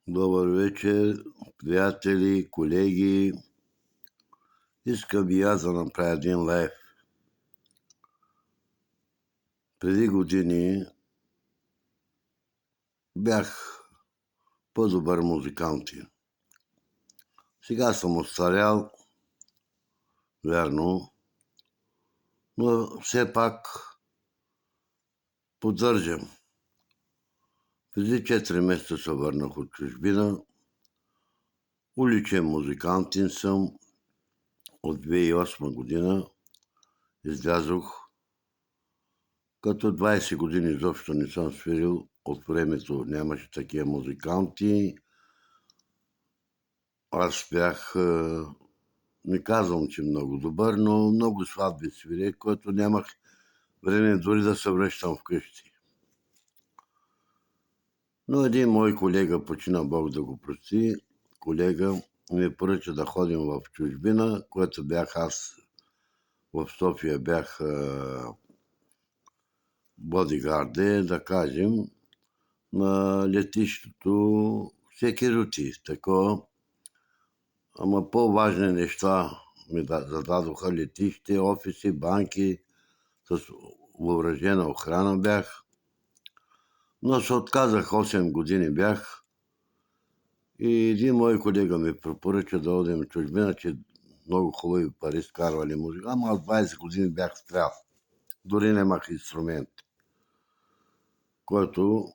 Добър вечер, приятели, колеги. Искам и аз да направя един лайв. Преди години бях по-добър музикант. Сега съм остарял, верно, но все пак поддържам. Преди 4 месеца се върнах от чужбина. Уличен музикантин съм. От 2008 година излязох, като 20 години изобщо не съм свирил. От времето нямаше такива музиканти. Аз бях, не казвам, че много добър, но много сватби свирех, което нямах време дори да се връщам вкъщи. Но един мой колега, почина Бог да го прости, колега ми поръча да ходим в чужбина, което бях аз в София, бях бодигарде, да кажем, на летището всеки рути, такова. Ама по-важни неща ми зададоха: летище, офиси, банки, с въоръжена охрана бях. Но се отказах, 8 години бях. И един мой колега ми препоръча да одим в чужбина, че много хубави пари скарвали музика. Ама аз 20 години бях спрял. Дори нямах инструмент, който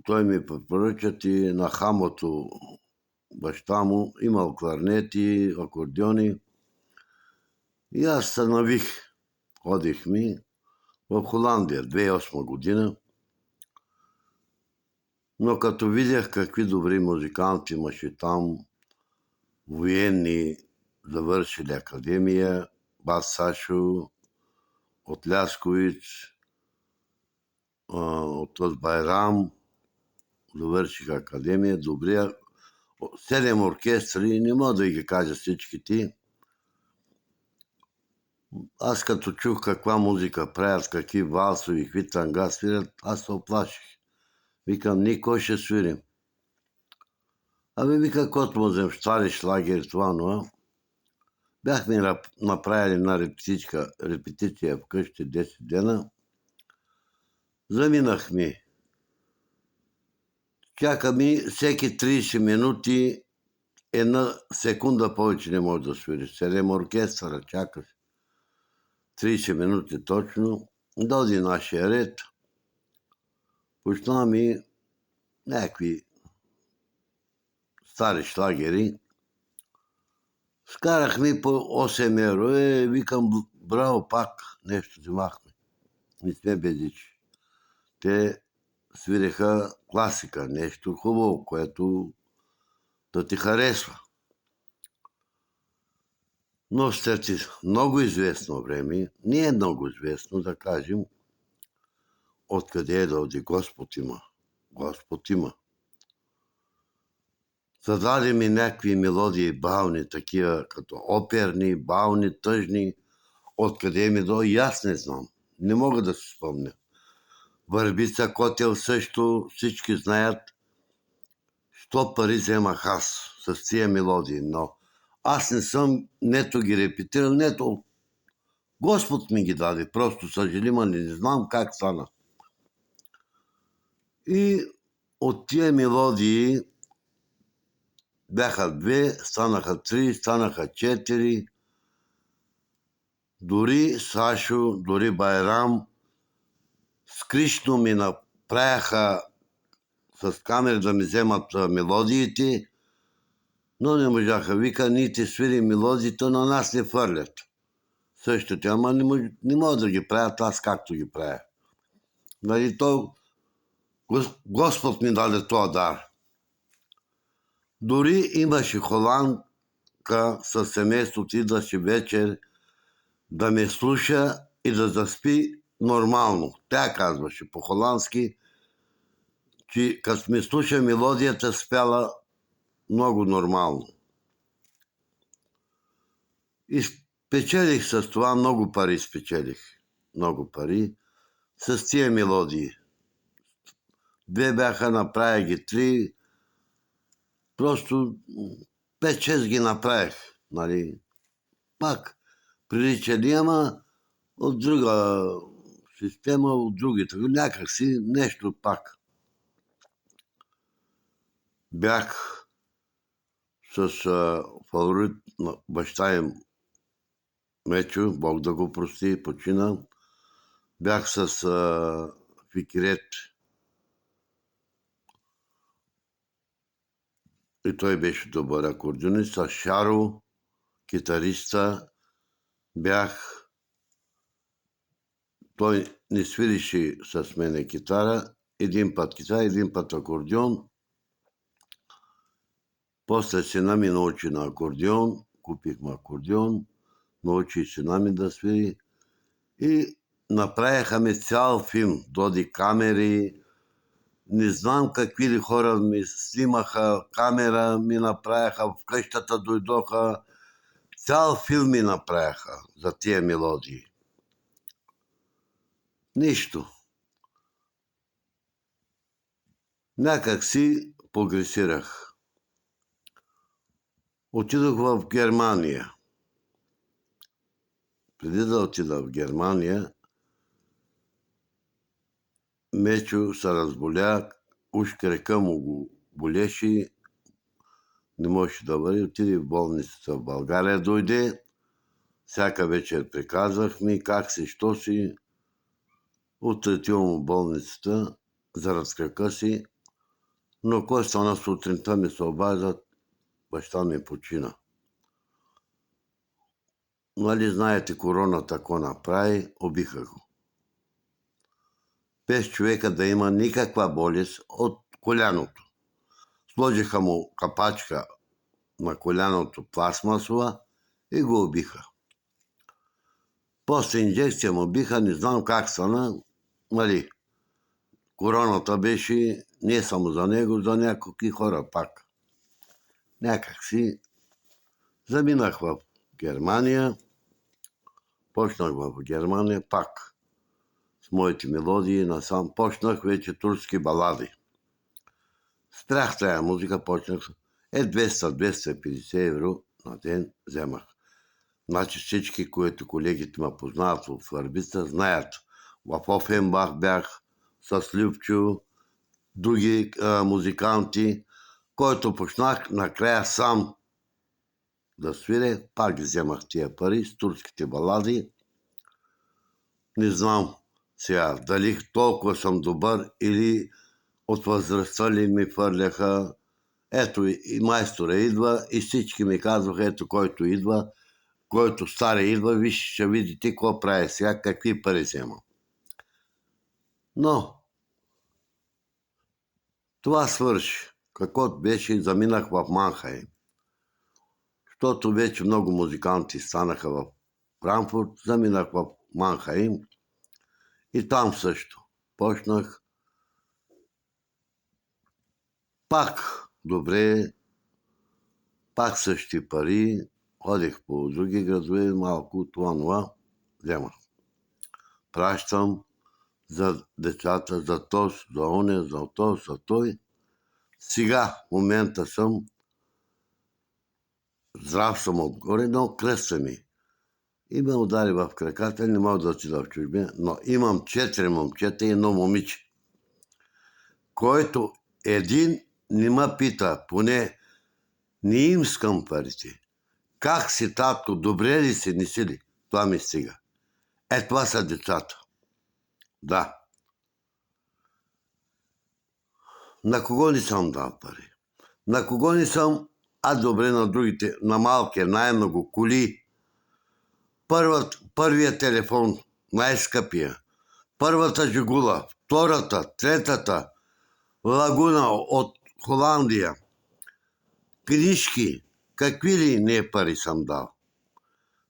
той ми препоръча. И на хамото баща му имал кларнети, акордеони. И аз се навих. Ходих ми в Холандия 2008 година. Но като видях какви добри музиканти имаше там, военни, завършили академия, Бас Сашо, от Лясковиц, от Байрам, завършиха академия, добри. 7 оркестри, не мога да ги кажа всичките. Аз като чух каква музика правят, какви валсови, какви танга свирят, аз се оплаших. Викам, никой ще свирим. Вика, каквото можем, штари, шлагер, това, но бяхме направили една репетиция вкъщи 10 дена. Заминахме. Чакаме всеки 30 минути, една секунда повече не може да свири. 7 оркестъра чакаш. 30 минути точно. Доди нашия ред. Почна ми някакви стари шлагери. Скарахме по 8 евро. Викам, браво, пак нещо взимахме. Не сме безичи. Те свиреха класика, нещо хубаво, което да ти харесва. Но след много известно време, не е много известно, да кажем, откъде дойде Господ има. Господ има. Зададе ми някакви мелодии бавни, такива като оперни, бавни, тъжни. Откъде ми дойде, и аз не знам. Не мога да се спомня. Върбица Котел също, всички знаят. Що пари вземах аз с тия мелодии, но аз не съм нето ги репетирал, нето Господ ми ги даде, просто съжалима, не знам как стана. И от тия мелодии бяха 2, станаха 3, станаха 4. Дори Сашо, дори Байрам с Кришно ми направяха с камера да ми вземат мелодиите, но не можаха. Вика, ние ти свирим мелодиите, на нас не фърлят. Същото, ама не мога да ги правят аз както ги правя. Нали, Господ ми даде този дар. Дори имаше холандка със семейството, идваше вечер да ме слуша и да заспи нормално. Тя казваше по-холандски, че като ми слуша мелодията, спяла много нормално. И спечелих с това, много пари спечелих. Много пари с тия мелодии. 2 бяха, направя ги 3. Просто 5-6 ги направих. Нали. Пак приличали, ама от друга система, от другите. Някак си нещо пак. Бях с фаворит на баща им Мечо, Бог да го прости, почина. Бях с Фикирет и той беше добър акордеонист, с Шаро, китариста, бях. Той не свирише с мене китара, един път китара, един път акордеон. После сина ми научи на акордеон, купихме акордеон, научи сина ми да свири и направихме цял филм, доди камери, не знам какви ли хора ми снимаха, камера ми направиха, в къщата дойдоха, цял филм ми направиха за тия мелодии. Нищо. Някак си прогресирах. Отидох в Германия. Преди да отида в Германия, Мечо се разболя, уж крека му го болеше, не можеше да върви, отиде в болницата в България, дойде, всяка вечер приказвах ми как си, що си, отидвам в болницата заради крака си, но кой стана сутринта ми се обаждат, баща ми почина. Нали знаете, корона тако направи, убиха го. Без човека да има никаква болест от коляното. Сложиха му капачка на коляното пластмасова и го убиха. После инжекция му биха, не знам как стана, нали. Короната беше не само за него, за някакви хора пак. Някак си заминах в Германия, почнах в Германия пак с моите мелодии насам. Почнах вече турски балади. Спрях тая музика, почнах 200-250 евро на ден вземах. Значи всички, които колегите ме познават от Върбица, знаят. В Офенбах бях с Любчо, други музиканти, който почнах накрая сам да свиря, пак ги вземах тия пари с турските балади. Не знам сега дали толкова съм добър или от възрастта ли ми фърляха. Ето и майстора идва и всички ми казваха, ето който идва, който стария идва, виж, ще видите какво прави сега, какви пари взема. Но това свърши. Каквото беше, заминах в Манхайм. Защото вече много музиканти станаха в Франкфурт, заминах в Манхайм и там също. Почнах пак добре, пак същи пари, ходих по други градове, малко това вземах. Пращам за децата, за този, за оня, за този, за той. Сега, в момента съм, здрав съм отгоре, но кръста ми. И ме удари в краката, не мога да отида в чужбина, но имам 4 момчета и едно момиче, който един не ме пита, поне не им искам парите. Как си, татко, добре ли си, не си ли? Това ми стига. Това са децата. Да. На кого не съм дал пари? На кого не съм, добре на другите, на малкия, най-много коли. Първият телефон, най-скъпия. Първата жигула, втората, третата, лагуна от Холандия. Книжки, какви ли не пари съм дал.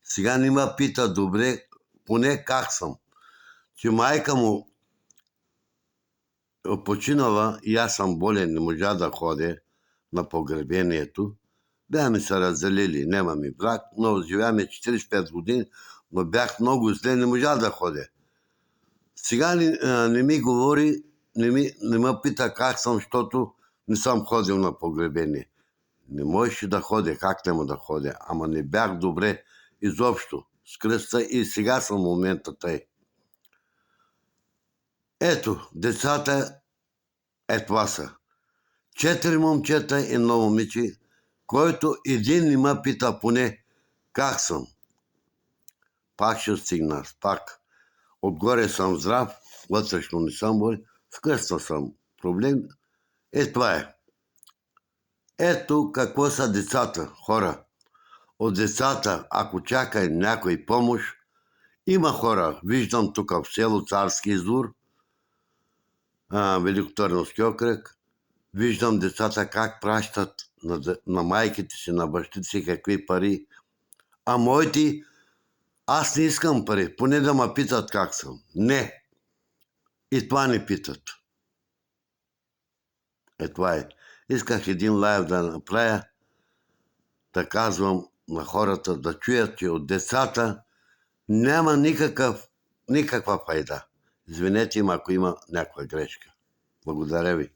Сега не ме пита добре, поне как съм. Че майка му починала и аз съм болен, не можа да ходя на погребението. Бяхме се разделили, няма ми брак, но живяме 45 години, но бях много зле, не можа да ходя. Сега не ми говори, не ме пита как съм, защото не съм ходил на погребение. Не можеше да ходя, как няма да ходя, ама не бях добре изобщо с кръста и сега съм в момента тъй. Ето, децата това са. 4 момчета и едно момиче, който един не ме пита поне как съм. Пак ще стигна, пак. Отгоре съм здрав, вътрешно не съм болен, с кръста съм проблем. Това е. Ето какво са децата, хора. От децата, ако чака някой помощ, има хора. Виждам тук в село Царски извор, Великотърновски окръг, виждам децата как пращат на майките си, на бащите си какви пари. А моите, аз не искам пари, поне да ме питат как съм. Не. И това не питат. Това е. Исках един лайв да направя, да казвам на хората, да чуят, че от децата няма никаква файда. Извинете им, ако има някаква грешка. Благодаря ви.